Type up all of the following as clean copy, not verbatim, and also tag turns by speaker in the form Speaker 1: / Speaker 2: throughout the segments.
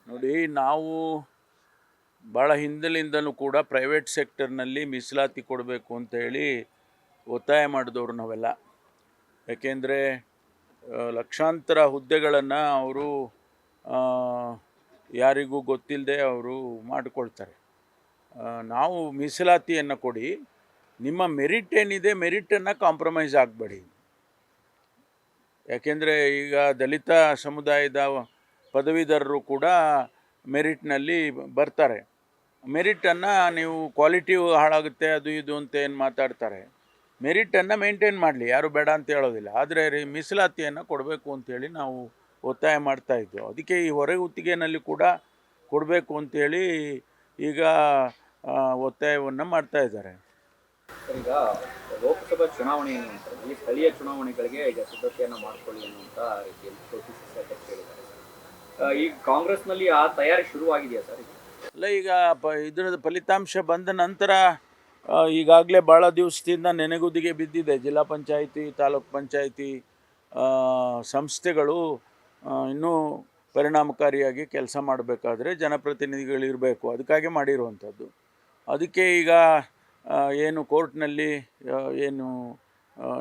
Speaker 1: ನೋಡಿ, ನಾವು ಭಾಳ ಹಿಂದಲಿಂದನೂ ಕೂಡ ಪ್ರೈವೇಟ್ ಸೆಕ್ಟರ್ನಲ್ಲಿ ಮೀಸಲಾತಿ ಕೊಡಬೇಕು ಅಂತೇಳಿ ಒತ್ತಾಯ ಮಾಡಿದವರು ನಾವೆಲ್ಲ. ಯಾಕೆಂದರೆ ಲಕ್ಷಾಂತರ ಹುದ್ದೆಗಳನ್ನು ಅವರು ಯಾರಿಗೂ ಗೊತ್ತಿಲ್ಲದೆ ಅವರು ಮಾಡಿಕೊಳ್ತಾರೆ. ನಾವು ಮೀಸಲಾತಿಯನ್ನು ಕೊಡಿ, ನಿಮ್ಮ ಮೆರಿಟ್ ಏನಿದೆ ಮೆರಿಟನ್ನು ಕಾಂಪ್ರಮೈಸ್ ಆಗಬೇಡಿ. ಯಾಕೆಂದರೆ ಈಗ ದಲಿತ ಸಮುದಾಯದ ಪದವೀಧರರು ಕೂಡ ಮೆರಿಟ್ನಲ್ಲಿ ಬರ್ತಾರೆ. ಮೆರಿಟನ್ನು ನೀವು ಕ್ವಾಲಿಟಿ ಹಾಳಾಗುತ್ತೆ ಅದು ಇದು ಅಂತ ಏನು ಮಾತಾಡ್ತಾರೆ. ಮೆರಿಟನ್ನು ಮೇಂಟೈನ್ ಮಾಡಲಿ, ಯಾರು ಬೇಡ ಅಂತ ಹೇಳೋದಿಲ್ಲ. ಆದರೆ ಮೀಸಲಾತಿಯನ್ನು ಕೊಡಬೇಕು ಅಂತೇಳಿ ನಾವು ಒತ್ತಾಯ ಮಾಡ್ತಾಯಿದ್ವು. ಅದಕ್ಕೆ ಈ ಹೊರಗುತ್ತಿಗೆನಲ್ಲಿ ಕೂಡ ಕೊಡಬೇಕು ಅಂತೇಳಿ ಈಗ ಒತ್ತಾಯವನ್ನು ಮಾಡ್ತಾಯಿದ್ದಾರೆ.
Speaker 2: ಈಗ ಲೋಕಸಭಾ ಚುನಾವಣೆ ನಂತರ ಈ ಸ್ಥಳೀಯ ಚುನಾವಣೆಗಳಿಗೆ ಈಗ ಸಿದ್ಧತೆಯನ್ನು ಮಾಡಿಕೊಳ್ಳಿ ಅನ್ನುವಂಥ ರೀತಿಯಲ್ಲಿ ಕೆಪಿಸಿಸಿ ಅಧ್ಯಕ್ಷ ಹೇಳಿದ್ದಾರೆ. ಈಗ ಕಾಂಗ್ರೆಸ್ನಲ್ಲಿ ಆ ತಯಾರಿ ಶುರುವಾಗಿದೆಯಾ ಸರ್?
Speaker 1: ಅಲ್ಲ, ಈಗ ಇದರ ಫಲಿತಾಂಶ ಬಂದ ನಂತರ ಈಗಾಗಲೇ ಭಾಳ ದಿವಸದಿಂದ ನೆನೆಗುದಿಗೆ ಬಿದ್ದಿದೆ. ಜಿಲ್ಲಾ ಪಂಚಾಯಿತಿ, ತಾಲೂಕ್ ಪಂಚಾಯಿತಿ ಸಂಸ್ಥೆಗಳು ಇನ್ನೂ ಪರಿಣಾಮಕಾರಿಯಾಗಿ ಕೆಲಸ ಮಾಡಬೇಕಾದ್ರೆ ಜನಪ್ರತಿನಿಧಿಗಳಿರಬೇಕು. ಅದಕ್ಕಾಗಿ ಮಾಡಿರುವಂಥದ್ದು. ಅದಕ್ಕೆ ಈಗ ಏನು ಕೋರ್ಟ್ನಲ್ಲಿ ಏನು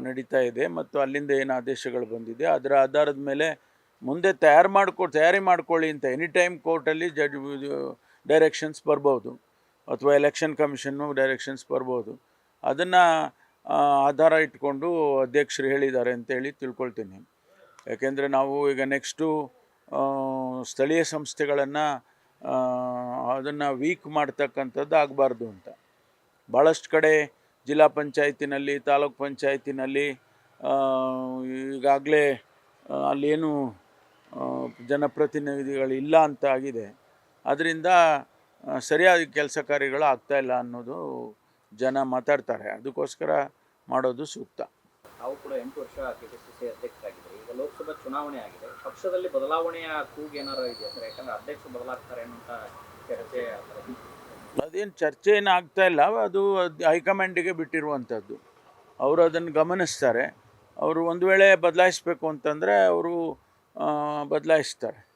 Speaker 1: ನಡೀತಾ ಇದೆ ಮತ್ತು ಅಲ್ಲಿಂದ ಏನು ಆದೇಶಗಳು ಬಂದಿದೆ ಅದರ ಆಧಾರದ ಮೇಲೆ ಮುಂದೆ ತಯಾರಿ ಮಾಡ್ಕೊಳ್ಳಿ ಅಂತ ಎನಿ ಟೈಮ್ ಕೋರ್ಟಲ್ಲಿ ಡೈರೆಕ್ಷನ್ಸ್ ಬರ್ಬೋದು, ಅಥವಾ ಎಲೆಕ್ಷನ್ ಕಮಿಷನ್ನು ಡೈರೆಕ್ಷನ್ಸ್ ಬರ್ಬೋದು. ಅದನ್ನು ಆಧಾರ ಇಟ್ಕೊಂಡು ಅಧ್ಯಕ್ಷರು ಹೇಳಿದ್ದಾರೆ ಅಂತೇಳಿ ತಿಳ್ಕೊಳ್ತೀನಿ. ಯಾಕೆಂದರೆ ನಾವು ಈಗ ನೆಕ್ಸ್ಟು ಸ್ಥಳೀಯ ಸಂಸ್ಥೆಗಳನ್ನು ಅದನ್ನು ವೀಕ್ ಮಾಡ್ತಕ್ಕಂಥದ್ದು ಆಗಬಾರ್ದು ಅಂತ ಭಾಳಷ್ಟು ಕಡೆ ಜಿಲ್ಲಾ ಪಂಚಾಯತಿನಲ್ಲಿ, ತಾಲೂಕ್ ಪಂಚಾಯತಿನಲ್ಲಿ ಈಗಾಗಲೇ ಅಲ್ಲೇನು ಜನಪ್ರತಿನಿಧಿಗಳಿಲ್ಲ ಅಂತ ಆಗಿದೆ. ಅದರಿಂದ ಸರಿಯಾದ ಕೆಲಸ ಕಾರ್ಯಗಳು ಆಗ್ತಾಯಿಲ್ಲ ಅನ್ನೋದು ಜನ ಮಾತಾಡ್ತಾರೆ. ಅದಕ್ಕೋಸ್ಕರ ಮಾಡೋದು ಸೂಕ್ತ.
Speaker 2: ತಾವು ಕೂಡ 8 ವರ್ಷ ಕೆಪಿಸಿಸಿ ಅಧ್ಯಕ್ಷರಾಗಿದ್ದರು. ಈಗ ಲೋಕಸಭಾ ಚುನಾವಣೆ ಆಗಿದೆ, ಪಕ್ಷದಲ್ಲಿ ಬದಲಾವಣೆಯ ಕೂಗು ಏನಾರು ಇದೆಯಾ ಸರ್? ಯಾಕಂದರೆ ಅಧ್ಯಕ್ಷರು ಬದಲಾಗ್ತಾರೆ ಅನ್ನೋಂಥ ಚರ್ಚೆ.
Speaker 1: ಅದೇನು ಚರ್ಚೆ ಏನು ಆಗ್ತಾಯಿಲ್ಲ, ಅದು ಹೈಕಮಾಂಡಿಗೆ ಬಿಟ್ಟಿರುವಂಥದ್ದು. ಅವರು ಅದನ್ನು ಗಮನಿಸ್ತಾರೆ. ಅವರು ಒಂದು ವೇಳೆ ಬದಲಾಯಿಸಬೇಕು ಅಂತಂದರೆ ಅವರು ಬದಲಾಯಿಸ್ತಾರೆ.